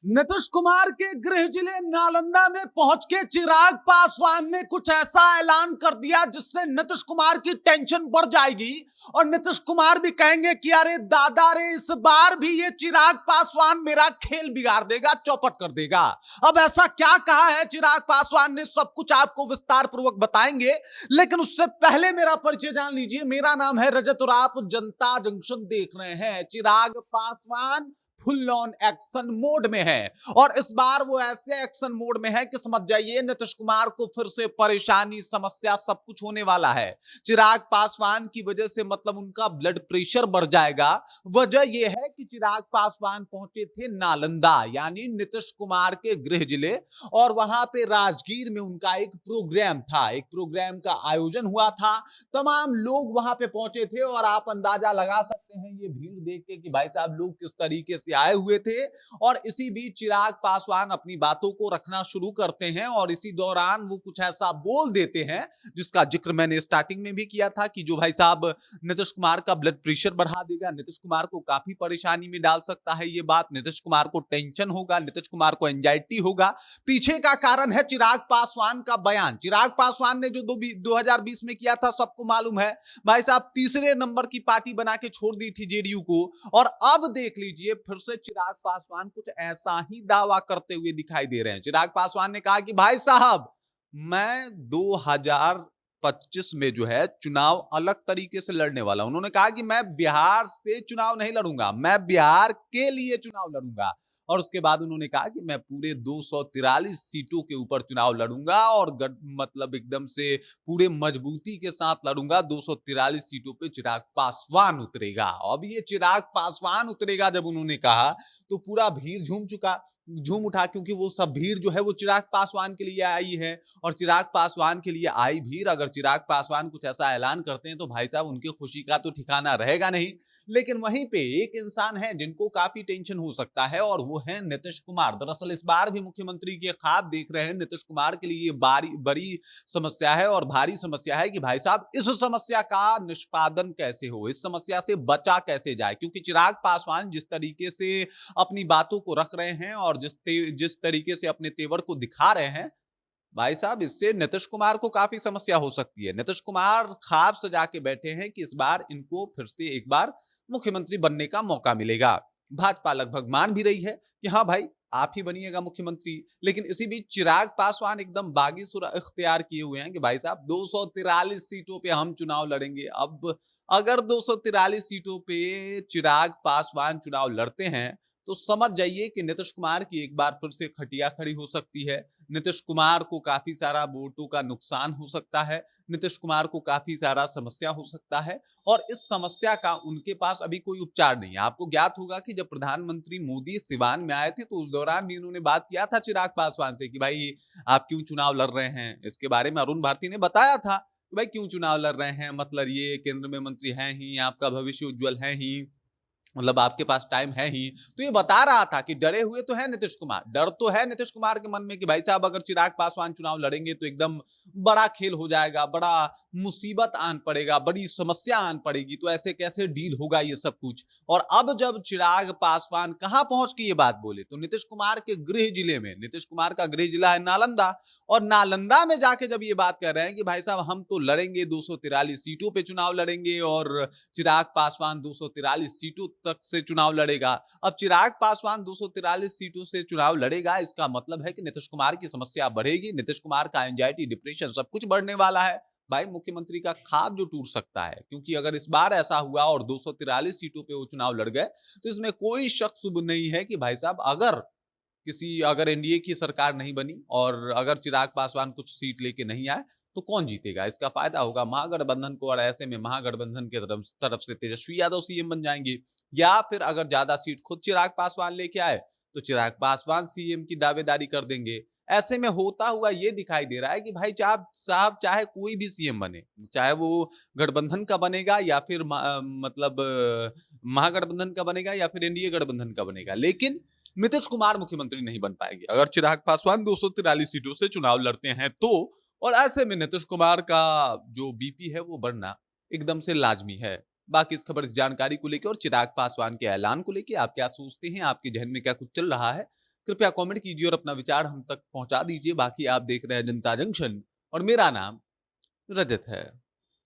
नीतीश कुमार के गृह जिले नालंदा में पहुंच के चिराग पासवान ने कुछ ऐसा ऐलान कर दिया जिससे नीतीश कुमार की टेंशन बढ़ जाएगी और नीतीश कुमार भी कहेंगे कि अरे दादा रे, इस बार भी ये चिराग पासवान मेरा खेल बिगाड़ देगा, चौपट कर देगा। अब ऐसा क्या कहा है चिराग पासवान ने, सब कुछ आपको विस्तार पूर्वक बताएंगे, लेकिन उससे पहले मेरा परिचय जान लीजिए। मेरा नाम है रजत और आप जनता जंक्शन देख रहे हैं। Chirag Paswan full on action mode में है और इस बार वो ऐसे एक्शन मोड में है कि समझ जाइए नीतीश कुमार को फिर से परेशानी, समस्या, सब कुछ होने वाला है। चिराग पासवान की वजह से मतलब उनका ब्लड प्रेशर बढ़ जाएगा। वजह यह है कि चिराग पासवान पहुंचे थे नालंदा, यानी नीतीश कुमार के गृह जिले, और वहां पे राजगीर में उनका एक प्रोग्राम था, एक प्रोग्राम का आयोजन हुआ था। तमाम लोग वहां पे पहुंचे थे और आप अंदाजा लगा सकते हैं ये भीड़ देख के कि भाई साहब लोग किस तरीके से आए हुए थे। और इसी बीच चिराग पासवान अपनी बातों को रखना शुरू करते हैं और इसी दौरान वो कुछ ऐसा बोल देते हैं जिसका जिक्र मैंने स्टार्टिंग में भी किया था कि जो भाई साहब नीतीश कुमार का ब्लड प्रेशर बढ़ा देगा, नीतीश कुमार को काफी परेशानी में डाल सकता है। ये बात नीतीश कुमार को टेंशन होगा, नीतीश कुमार को एंजाइटी होगा। पीछे का कारण है चिराग पासवान का बयान। चिराग पासवान ने जो 2020 में किया था सबको मालूम है। भाई साहब तीसरे नंबर की पार्टी बना के छोड़ दी थी जेडीयू को, और अब देख लीजिए फिर से चिराग पासवान कुछ ऐसा ही दावा करते हुए दिखाई दे रहे हैं। चिराग पासवान ने कहा कि भाई साहब मैं 2025 में जो है चुनाव अलग तरीके से लड़ने वाला हूं। उन्होंने कहा कि मैं बिहार से चुनाव नहीं लड़ूंगा, मैं बिहार के लिए चुनाव लड़ूंगा। और उसके बाद उन्होंने कहा कि मैं पूरे 243 सीटों के ऊपर चुनाव लड़ूंगा और मतलब एकदम से पूरे मजबूती के साथ लड़ूंगा। 243 सीटों पे चिराग पासवान उतरेगा। अब ये चिराग पासवान उतरेगा जब उन्होंने कहा तो पूरा भीड़ झूम उठा, क्योंकि वो सब भीड़ जो है वो चिराग पासवान के लिए आई है। और चिराग पासवान के लिए आई भीड़, अगर चिराग पासवान कुछ ऐसा ऐलान करते हैं तो भाई साहब उनकी खुशी का तो ठिकाना रहेगा नहीं। लेकिन वहीं पे एक इंसान है जिनको काफी टेंशन हो सकता है और वो है नीतीश कुमार। दरअसल इस बार भी मुख्यमंत्री के ख्वाब देख रहे हैं नीतीश कुमार के लिए। बड़ी समस्या है और भारी समस्या है कि भाई साहब इस समस्या का निष्पादन कैसे हो, इस समस्या से बचा कैसे जाए। क्योंकि चिराग पासवान जिस तरीके से अपनी बातों को रख रहे हैं और जिस तरीके से अपने तेवर को दिखा रहे हैं, भाई साहब इससे नीतीश कुमार को काफी समस्या हो सकती है। नीतीश कुमार ख्वाब सजा के बैठे हैं कि इस बार इनको फिर से एक बार मुख्यमंत्री बनने का मौका मिलेगा। भाजपा लगभग मान भी रही है कि हाँ भाई आप ही बनिएगा मुख्यमंत्री। लेकिन इसी बीच चिराग पासवान एकदम बागी सुर इख्तियार किए हुए हैं कि भाई साहब 243 सीटों पे हम चुनाव लड़ेंगे। अब अगर 243 सीटों पे चिराग पासवान चुनाव लड़ते हैं तो समझ जाइए कि नीतीश कुमार की एक बार फिर से खटिया खड़ी हो सकती है। नीतीश कुमार को काफी सारा वोटों का नुकसान हो सकता है, नीतीश कुमार को काफी सारा समस्या हो सकता है। और इस समस्या का उनके पास अभी कोई उपचार नहीं है। आपको ज्ञात होगा कि जब प्रधानमंत्री मोदी सिवान में आए थे तो उस दौरान भी उन्होंने बात किया था चिराग पासवान से कि भाई आप क्यों चुनाव लड़ रहे हैं। इसके बारे में अरुण भारती ने बताया था कि भाई क्यों चुनाव लड़ रहे हैं, मतलब ये केंद्र में मंत्री हैं ही, आपका भविष्य उज्जवल है ही, मतलब आपके पास टाइम है ही। तो ये बता रहा था कि डरे हुए तो है नीतीश कुमार, डर तो है नीतीश कुमार के मन में कि भाई साहब अगर चिराग पासवान चुनाव लड़ेंगे तो एकदम बड़ा खेल हो जाएगा, बड़ा मुसीबत आन पड़ेगा, बड़ी समस्या आन पड़ेगी, तो ऐसे कैसे डील होगा ये सब कुछ। और अब जब चिराग पासवान कहां पहुंच के ये बात बोले तो नीतीश कुमार के गृह जिले में। नीतीश कुमार का गृह जिला है नालंदा, और नालंदा में जाके जब ये बात कर रहे हैं कि भाई साहब हम तो लड़ेंगे, 243 सीटों पे चुनाव लड़ेंगे और चिराग पासवान 243 सीटों तक से चुनाव लड़ेगा। अब चिराग पासवान 243 सीटों से चुनाव लड़ेगा, इसका मतलब है कि नीतीश कुमार की समस्या बढ़ेगी, नीतीश कुमार का एंजाइटी, डिप्रेशन सब कुछ बढ़ने वाला है। भाई मुख्यमंत्री का ख्वाब जो टूट सकता है, क्योंकि अगर इस बार ऐसा हुआ और 243 सीटों पे वो चुनाव लड़ गए तो इसमें कोई शक शुभ नहीं है कि भाई साहब अगर एनडीए की सरकार नहीं बनी और अगर चिराग पासवान कुछ सीट लेके नहीं आए तो कौन जीतेगा। इसका फायदा होगा महागठबंधन को, और ऐसे में महागठबंधन के तरफ से तेजस्वी यादव सीएम बन जाएंगे। या फिर अगर ज्यादा सीट खुद चिराग पासवान लेके आए तो चिराग पासवान सीएम की दावेदारी कर देंगे। ऐसे में होता हुआ ये दिखाई दे रहा है कि भाई साहब चाहे कोई भी सीएम बने, चाहे वो गठबंधन का बनेगा या फिर महागठबंधन का बनेगा या फिर एनडीए गठबंधन का बनेगा, लेकिन नीतीश कुमार मुख्यमंत्री नहीं बन पाएंगे अगर चिराग पासवान 243 सीटों से चुनाव लड़ते हैं तो। और ऐसे में नीतीश कुमार का जो बीपी है वो बढ़ना एकदम से लाजमी है। बाकी इस खबर, इस जानकारी को लेकर और चिराग पासवान के ऐलान को लेकर आप क्या सोचते हैं, आपके जहन में क्या कुछ चल रहा है, कृपया कमेंट कीजिए और अपना विचार हम तक पहुंचा दीजिए। बाकी आप देख रहे हैं जनता जंक्शन और मेरा नाम रजत है।